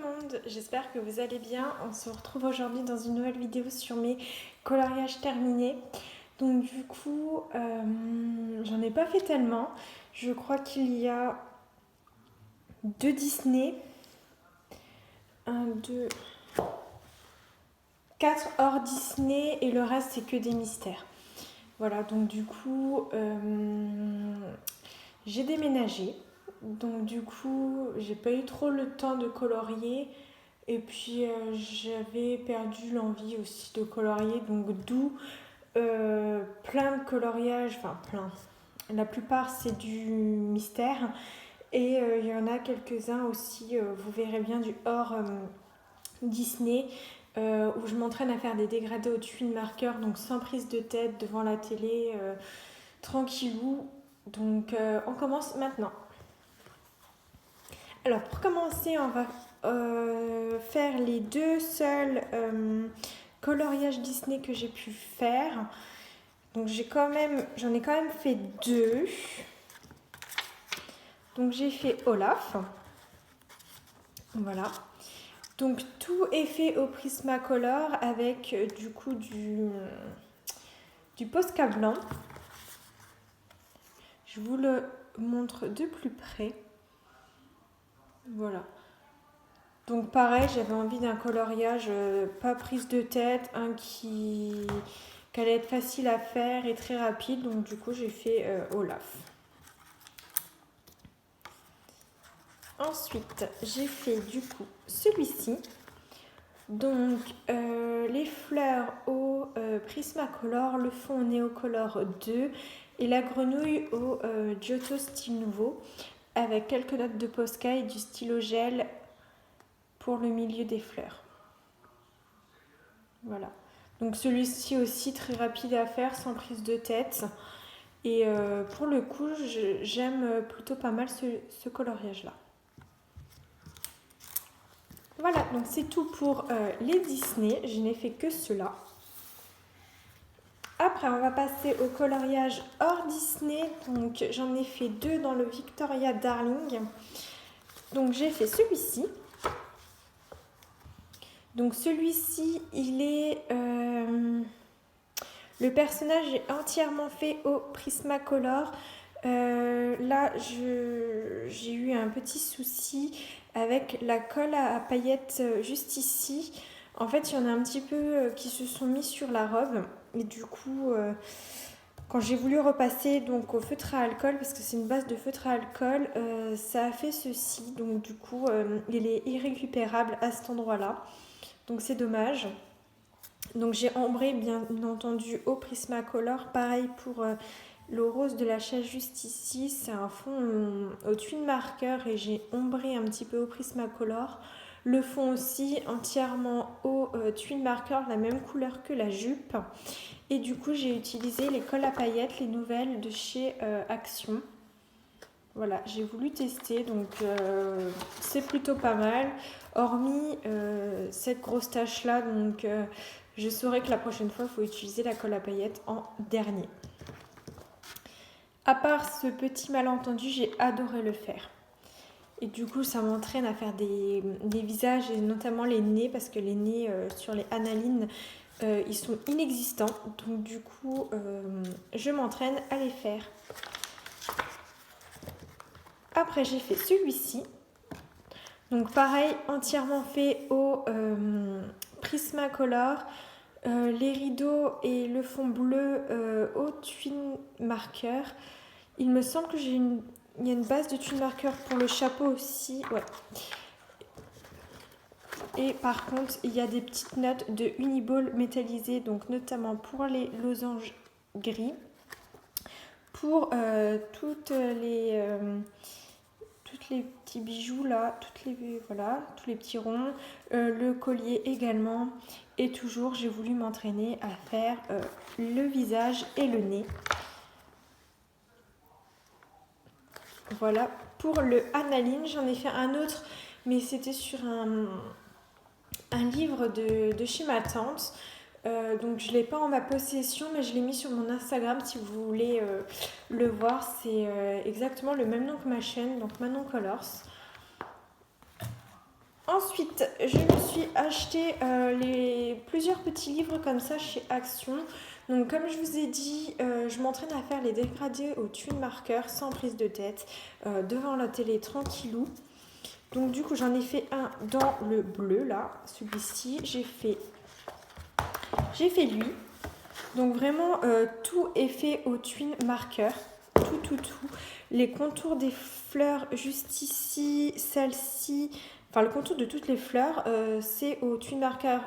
monde, j'espère que vous allez bien. On se retrouve aujourd'hui dans une nouvelle vidéo sur mes coloriages terminés. Donc du coup, j'en ai pas fait tellement. Je crois qu'il y a 2 Disney, 4 hors Disney et le reste c'est que des mystères. Voilà, donc du coup, j'ai déménagé. Donc du coup, j'ai pas eu trop le temps de colorier. Et puis j'avais perdu l'envie aussi de colorier, donc d'où plein de coloriages, enfin plein. La plupart c'est du mystère et il y en a quelques-uns aussi, vous verrez bien du hors Disney où je m'entraîne à faire des dégradés au twin marker, donc sans prise de tête devant la télé, tranquillou. Donc on commence maintenant. Alors pour commencer, on va faire les deux seuls coloriages Disney que j'ai pu faire. Donc j'en ai quand même fait 2. Donc j'ai fait Olaf. Voilà. Donc tout est fait au Prismacolor avec du coup du Posca blanc. Je vous le montre de plus près. Voilà. Donc pareil, j'avais envie d'un coloriage pas prise de tête, qui allait être facile à faire et très rapide. Donc du coup, j'ai fait Olaf. Ensuite, j'ai fait du coup celui-ci. Donc les fleurs au Prismacolor, le fond au Neocolor 2 et la grenouille au Giotto style nouveau avec quelques notes de Posca et du stylo gel pour le milieu des fleurs. Voilà. Donc celui-ci aussi très rapide à faire, sans prise de tête. Et pour le coup, j'aime plutôt pas mal ce coloriage-là. Voilà, donc c'est tout pour les Disney. Je n'ai fait que cela. Après, on va passer au coloriage hors Disney. Donc j'en ai fait 2 dans le Victoria Darling. Donc j'ai fait celui-ci. Donc celui-ci, il est... le personnage est entièrement fait au Prismacolor. Là, j'ai eu un petit souci avec la colle à paillettes juste ici. En fait, il y en a un petit peu qui se sont mis sur la robe. Et du coup, quand j'ai voulu repasser donc, au feutre à alcool, parce que c'est une base de feutre à alcool, ça a fait ceci. Donc du coup, il est irrécupérable à cet endroit-là. Donc c'est dommage. Donc j'ai ambré bien entendu au Prismacolor. Pareil pour le rose de la chaise juste ici. C'est un fond au twin marker et j'ai ombré un petit peu au Prismacolor. Le fond aussi entièrement au twin marker, la même couleur que la jupe. Et du coup j'ai utilisé les colles à paillettes, les nouvelles de chez Action. Voilà, j'ai voulu tester, donc c'est plutôt pas mal. Hormis cette grosse tache là, donc je saurais que la prochaine fois, il faut utiliser la colle à paillettes en dernier. À part ce petit malentendu, j'ai adoré le faire. Et du coup, ça m'entraîne à faire des visages, et notamment les nez, parce que les nez sur les Analine, ils sont inexistants. Donc du coup, je m'entraîne à les faire. Après, j'ai fait celui-ci. Donc pareil, entièrement fait au Prismacolor. Les rideaux et le fond bleu au twin marker. Il me semble que il y a une base de twin marker pour le chapeau aussi. Ouais. Et par contre, il y a des petites notes de Uniball métallisées, donc notamment pour les losanges gris. Pour toutes les petits bijoux là, tous les petits ronds, le collier également. Et toujours, j'ai voulu m'entraîner à faire le visage et le nez. Voilà, pour le Analine, j'en ai fait un autre, mais c'était sur un livre de chez ma tante. Donc je ne l'ai pas en ma possession, mais je l'ai mis sur mon Instagram si vous voulez le voir. C'est exactement le même nom que ma chaîne, donc Manon Colors. Ensuite, je me suis acheté plusieurs petits livres comme ça chez Action. Donc comme je vous ai dit, je m'entraîne à faire les dégradés au twin marker sans prise de tête, devant la télé tranquillou. Donc du coup j'en ai fait un dans le bleu là, celui-ci. J'ai fait lui. Donc vraiment tout est fait au twin marker. Tout. Les contours des fleurs juste ici, celle-ci, enfin le contour de toutes les fleurs, c'est au twin marker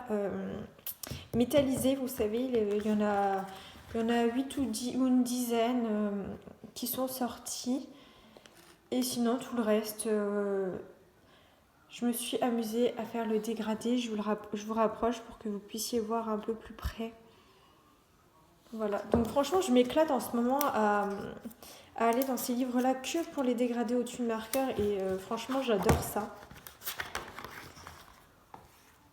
métallisé, vous savez, il y en a 8 ou une dizaine qui sont sortis. Et sinon, tout le reste, je me suis amusée à faire le dégradé. Je vous rapproche pour que vous puissiez voir un peu plus près. Voilà, donc franchement, je m'éclate en ce moment à aller dans ces livres-là que pour les dégradés au twin marker. Et franchement, j'adore ça.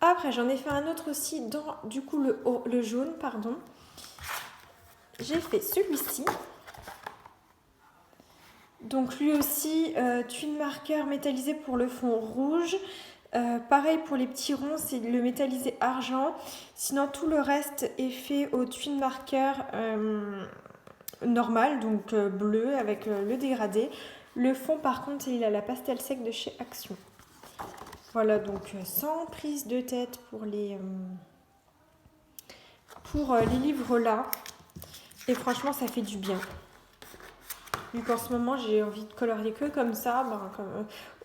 Après, j'en ai fait un autre aussi dans, du coup, le jaune, pardon. J'ai fait celui-ci. Donc lui aussi, twin marker métallisé pour le fond rouge. Pareil pour les petits ronds, c'est le métallisé argent. Sinon, tout le reste est fait au twin marker normal, donc bleu avec le dégradé. Le fond, par contre, il a la pastel sec de chez Action. Voilà, donc sans prise de tête pour les livres là. Et franchement, ça fait du bien. Vu qu'en ce moment, j'ai envie de colorier que comme ça,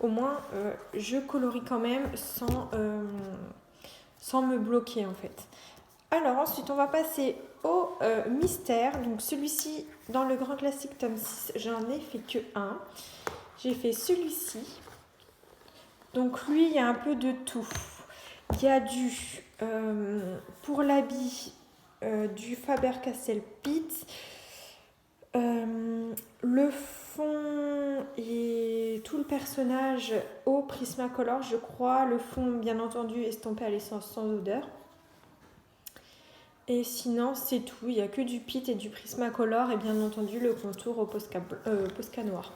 au moins, je colorie quand même sans me bloquer en fait. Alors ensuite, on va passer au mystère. Donc celui-ci, dans le grand classique tome 6, j'en ai fait que un. J'ai fait celui-ci. Donc lui, il y a un peu de tout. Il y a pour l'habit, du Faber-Castell Pitt. Le fond et tout le personnage au Prismacolor, je crois. Le fond, bien entendu, estampé à l'essence sans odeur. Et sinon, c'est tout. Il n'y a que du Pitt et du Prismacolor et bien entendu le contour au Posca noir.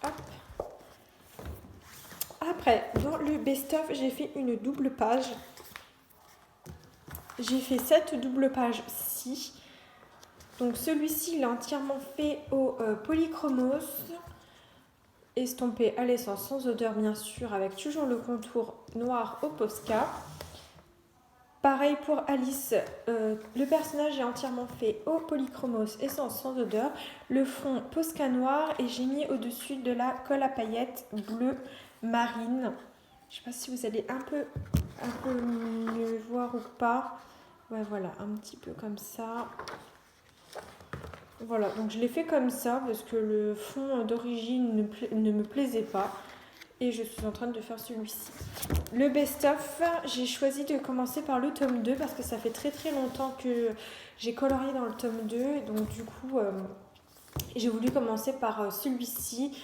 Hop. Après, dans le best-of, j'ai fait une double page. J'ai fait cette double page-ci. Donc celui-ci, il est entièrement fait au polychromos, estampé à l'essence sans odeur bien sûr, avec toujours le contour noir au Posca. Pareil pour Alice, le personnage est entièrement fait au polychromos, essence sans odeur, le fond Posca noir et j'ai mis au-dessus de la colle à paillettes bleu marine. Je ne sais pas si vous allez un peu mieux voir ou pas. Ouais, voilà, un petit peu comme ça. Voilà, donc je l'ai fait comme ça parce que le fond d'origine ne me plaisait pas. Et je suis en train de faire celui-ci. Le best-of, j'ai choisi de commencer par le tome 2 parce que ça fait très très longtemps que j'ai colorié dans le tome 2. Et donc du coup, j'ai voulu commencer par celui-ci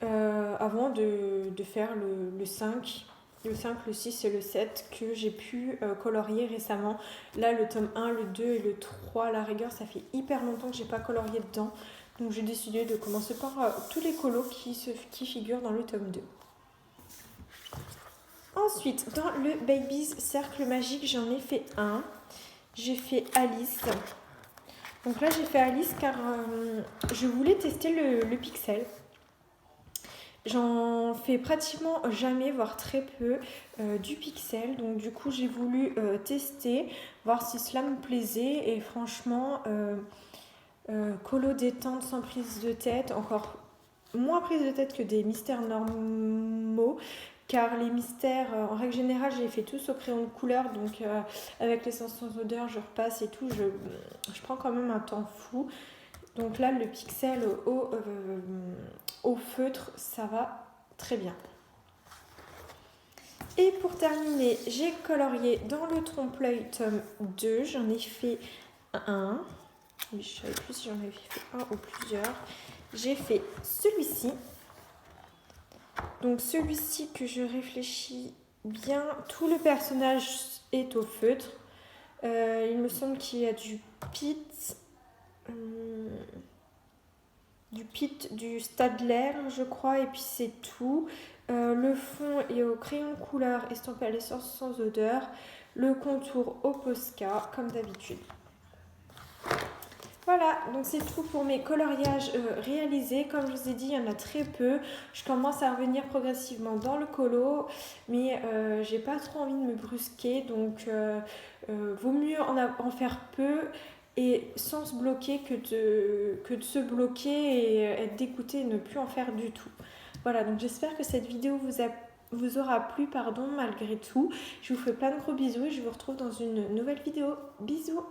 avant de faire le 5. Le 5, le 6 et le 7 que j'ai pu colorier récemment. Là, le tome 1, le 2 et le 3, à la rigueur, ça fait hyper longtemps que j'ai pas colorié dedans. Donc j'ai décidé de commencer par tous les colos qui figurent dans le tome 2. Ensuite, dans le Baby's Cercle Magique, j'en ai fait un. J'ai fait Alice. Donc là, j'ai fait Alice car je voulais tester le pixel. J'en fais pratiquement jamais, voire très peu, du pixel. Donc du coup, j'ai voulu tester, voir si cela me plaisait. Et franchement, colo détente sans prise de tête, encore moins prise de tête que des mystères normaux. Car les mystères, en règle générale, je les fais tous au crayon de couleur. Donc avec l'essence sans odeur, je repasse et tout. Je prends quand même un temps fou. Donc là, le pixel au feutre, ça va très bien. Et pour terminer, j'ai colorié dans le trompe-l'œil tome 2. J'en ai fait un. Oui, je ne savais plus si j'en avais fait un ou plusieurs. J'ai fait celui-ci. Donc celui-ci que je réfléchis bien, tout le personnage est au feutre. Il me semble qu'il y a du Pitt, du Pitt du Staedtler, je crois, et puis c'est tout. Le fond est au crayon de couleur estampé à l'essence sans odeur. Le contour au Posca, comme d'habitude. Voilà, donc c'est tout pour mes coloriages réalisés. Comme je vous ai dit, il y en a très peu. Je commence à revenir progressivement dans le colo, mais j'ai pas trop envie de me brusquer, donc vaut mieux en faire peu et sans se bloquer que de se bloquer et être dégoûté et ne plus en faire du tout. Voilà, donc j'espère que cette vidéo vous aura plu, malgré tout. Je vous fais plein de gros bisous et je vous retrouve dans une nouvelle vidéo. Bisous!